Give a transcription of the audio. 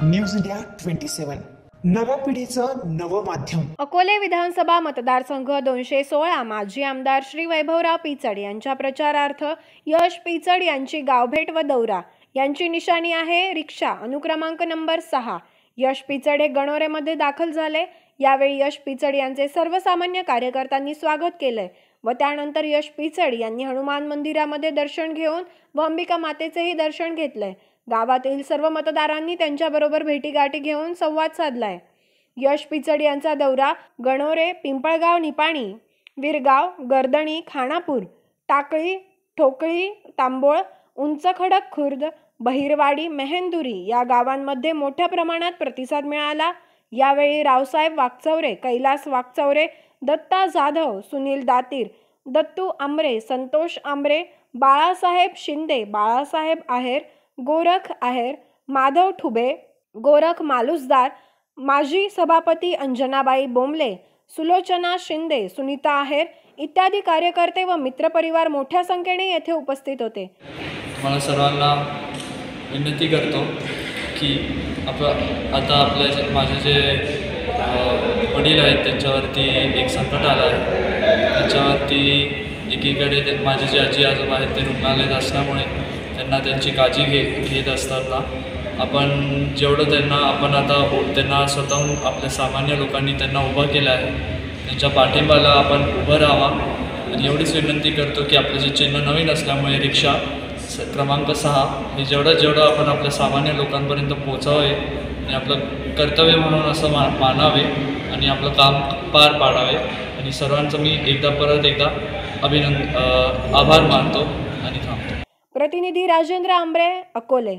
News India 27 नव्या पिढीचं नवं माध्यम। अकोले विधानसभा मतदारसंघ 216 माजी आमदार श्री वैभवराव पिचड यांच्या प्रचारार्थ यश पिचड यांची गावभेट व दौरा यांची निशाणी आहे रिक्षा अनुक्रमांक नंबर 6। यश पिचड हे गणोरेमध्ये दाखल झाले। यावेळी यश पिचड यांचे सर्वसामान्य कार्यकर्त्यांनी स्वागत केले व त्यानंतर यश पिचड यांनी हनुमान मंदिरामध्ये दर्शन घेऊन व अंबिका मातेचेही दर्शन घेतले। गावातील सर्व मतदारांनी त्यांच्याबरोबर भेटीगाठी घेऊन संवाद साधलाय। यश पिचड यांचा दौरा गणोरे, पिंपळगाव, निपाणी, विरगाव, गर्दणी, खानापूर, टाकळी, ठोकळी, तांबोळ, उंचखडक खुर्द, बहिरवाडी, मेहेंदुरी या गावांमध्ये मोठ्या प्रमाणात प्रतिसाद मिळाला। यावेळी रावसाहेब वाकचौरे, कैलास वाकचौरे, दत्ता जाधव, सुनील दातीर, दत्तू आमरे, संतोष आमरे, बाळासाहेब शिंदे, बाळासाहेब आहेर, गोरख आहेर, माधव ठुबे, गोरख मालुसदार, माजी सभापती अंजनाबाई बोंबले, सुलोचना शिंदे, सुनीता आहेर इत्यादी कार्यकर्ते व मित्रपरिवार मोठ्या संख्येने येथे उपस्थित होते। मला सर्वांना विनंती करतो की आता माझे जे वडील आहेत त्यांच्यावरती एक संकट आलं आहे। त्याच्यावरती एकीकडे माझे जे आजी आजोबा आहेत ते रुग्णालयात असल्यामुळे त्यांना त्यांची काळजी घेत असताना आपण जेवढं त्यांना स्वतःहून आपल्या सामान्य लोकांनी त्यांना उभं केलं आहे, त्यांच्या पाठिंबाला आपण उभं राहावा। आणि एवढीच विनंती करतो की आपलं जे चिन्ह नवीन असल्यामुळे रिक्षा क्रमांक 6 हे जेवढं आपण आपल्या सामान्य लोकांपर्यंत पोहोचावे आणि आपलं कर्तव्य म्हणून असं मानावे आणि आपलं काम पार पाडावे। आणि सर्वांचं मी परत एकदा आभार मानतो आणि थांबतो। प्रतिनिधी राजेंद्र आंबरे, अकोले।